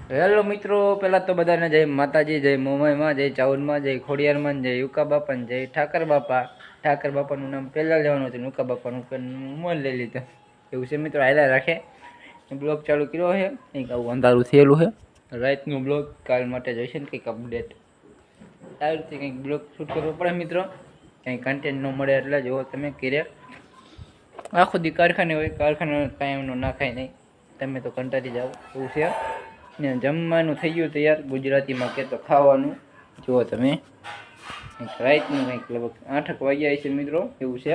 Hello મિત્રો, પહેલાં તો બધાને જય માતાજી, જય મોમાઈમાં, જય ચાઉનમાં, જય ખોડિયારમાં, જય યુકા બાપાને, જય ઠાકર બાપા. ઠાકર બાપાનું નામ પહેલાં લેવાનું હતું, યુકા બાપાનું મોલ લઈ લીધું. એવું છે મિત્રો, હાલ્યા રાખે. બ્લોગ ચાલુ કર્યો છે, કંઈક આવું અંધારું થયેલું છે. રાતનું બ્લોગ કાલ માટે જોઈશે ને કંઈક અપડેટ. આવી રીતે કંઈક બ્લોગ શૂટ કરવો પડે મિત્રો, કંઈ કન્ટેન્ટ ન મળે એટલે જુઓ તમે ઘરે આખો દી કારખાને હોય, કારખાના કાંઈ એમનો નાખાય નહીં, તમે તો કંટાળી જાઓ એવું છે. ને જમવાનું થઈ ગયું તૈયાર, ગુજરાતીમાં કે તો ખાવાનું. જુઓ તમે રાતનું કંઈક લગભગ 8 વાગ્યા છે મિત્રો, એવું છે.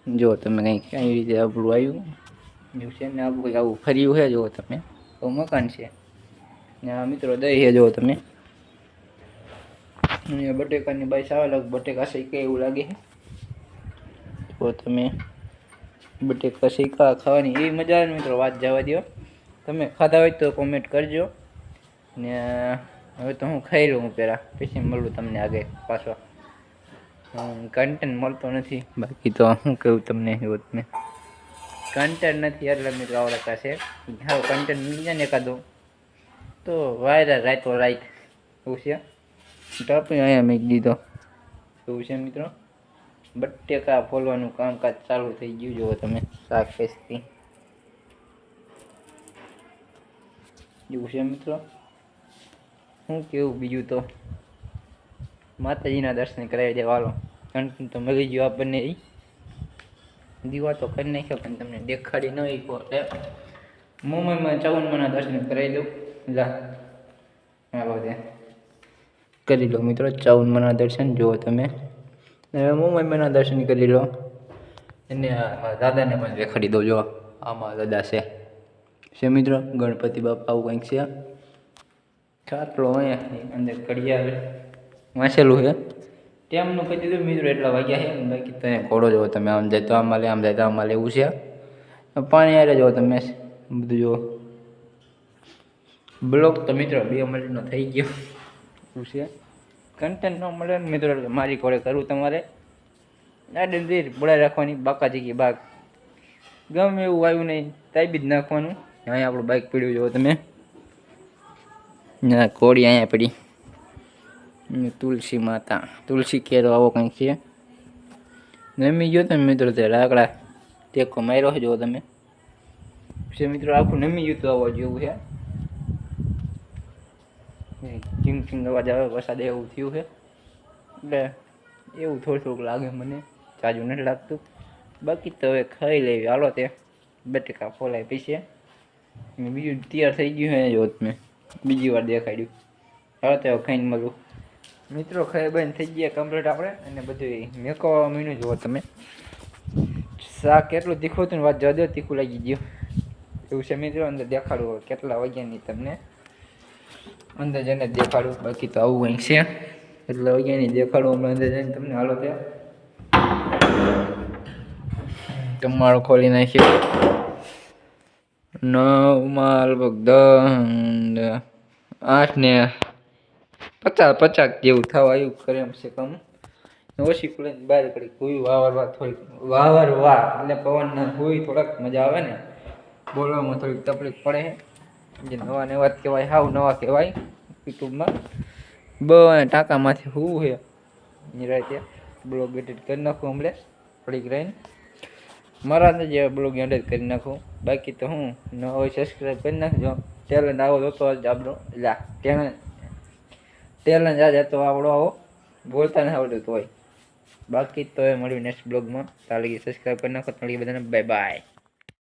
જુઓ તમે કંઈક કઈ રીતે આપણું આવ્યું એવું છે ને, આપણું કંઈક આવું ફર્યું છે. જુઓ તમે આવું મકાન છે ને આ મિત્રો દહીં છે. જુઓ તમે બટેકાની બાઈસ આવે, લગભગ બટેકા શેકે એવું લાગે છે. જુઓ તમે બટેકા શેકા ખાવાની એવી મજા આવે મિત્રો, વાત જવા દો. તમે ખાધા હોય તો કોમેન્ટ કરજો. ને હવે તો હું ખાઈ લઉં પહેલાં, પછી મળું તમને આગળ પાછો. કન્ટેન્ટ મળતો નથી, બાકી તો હું કહું તમને, એવો તમે કન્ટેન્ટ નથી એટલે મિત્રો આવડે પાસે સારું કન્ટેન્ટ મળી જાય ને એકાદું તો વાયરલ રાતો રાત એવું છે. ટપી અહીંયા મેં દીધો એવું છે મિત્રો. બટેકા ફોલવાનું કામકાજ ચાલુ થઈ ગયું. જુઓ તમે શાક પેસ્ટથી એવું છે મિત્રો. શું કેવું બીજું, તો માતાજીના દર્શન કરાવી દેવા. હાલો કન્ટેન્ટ તો મળી ગયો આપણને. એ દીવા તો કરી નાખ્યો પણ તમને દેખાડી ન એટલે મુંબઈમાં 54માના દર્શન કરાવી દઉં. લા હાલો ત્યાં કરી લો મિત્રો 54માના દર્શન. જુઓ તમે મુંબઈમાંના દર્શન કરી લો. અને દાદાને પણ દેખાડી દો. જો આમાં દાદા છે મિત્રો, ગણપતિ બાપા આવું કંઈક છે. ચાટલો અહીંયા અંદર ઘડિયાળ વાંચેલું છે. ટાઈમનું કહી દીધું મિત્રો, એટલા વાગ્યા છે. બાકી તો ઘોડો જુઓ તમે, આમ જાય તો આમાં લે, આમ જાય તો આમાં લે, એવું છે. પાણી આવે જુઓ તમે બધું. જુઓ બ્લોગ તો મિત્રો 2 મિનિટનો થઈ ગયો એવું છે. કન્ટેન્ટ ન મળે ને મિત્રો એટલે મારી ઘોડે કરવું તમારે. આડે દેર બળા રાખવાની, બાકા જગ્યાએ બાગ ગમે એવું આવ્યું નહીં તાઈ જ નાખવાનું. અહીંયા આપણું બાઇક પડ્યું. જુઓ તમે ના કોળી અહીંયા પડી. તુલસી માતા, તુલસી કેરો આવો કંઈક છે. નમી ગયો તમે મિત્રો, તે લાકડા ટેકો માર્યો છે. જુઓ તમે છે મિત્રો, આખું નમી ગયું તો આવો જેવું છે. ચીંગ ચીંગ અવાજ આવે, વરસાદ એવું થયું છે એટલે એવું થોડું થોડુંક લાગે મને, જાજુ નથી લાગતું. બાકી તો હવે ખાઈ લેવી. હાલો તે બટેકા ફોલાય પીશે. બીજું તૈયાર થઈ ગયું છે. જો તમે બીજી વાર દેખાડ્યું. હવે તો ખાઈને મળું મિત્રો. ખાઈ બંધ થઈ ગયા કમ્પ્લીટ આપણે, અને બધું મેકવા મીનું. જુઓ તમે શાક કેટલું તીખું હતું ને, વાત જવા દો, તીખું લાગી ગયું એવું છે મિત્રો. અંદર દેખાડવું કેટલા વાગ્યાની તમને અંદર જઈને દેખાડું. બાકી તો આવું કંઈક છે, એટલા વાગ્યાની દેખાડું હમણાં અંદર જઈને તમને. હાલો ત્યાં તમારો ખોલી નાખ્યો 9 લગભગ 10 8 ને 50 જેવું થવા આવ્યું કરે એમ છે. કમ ઓછી ખુલે બહાર કરી કોઈ વાવરવા થોડીક વાવરવા એટલે પવન હોય થોડાક મજા આવે ને, બોલવામાં થોડીક તકલીફ પડે. જે નવા નવા કહેવાય, હાવ નવા કહેવાય યુટ્યુબમાં. ટાંકામાંથી શું છે નિરાતે બ્લોગ એડિટ કરી નાખું હમણાં થોડીક રહીને. મારા જે બ્લોગ એડિટ કરી નાખું. બાકી તો હું ન હોય સબસ્ક્રાઈબ કરી નાખજો. ટેલેન્ટ આવો તો જ આપણો ટેલેન્ટ આજે તો આપણો આવો બોલતા નથી આવડતું હોય. બાકી તો એ મળ્યું નેક્સ્ટ બ્લોગમાં. તાલી સબસ્ક્રાઈબ કરી નાખો. તાલી બધાને બાય બાય.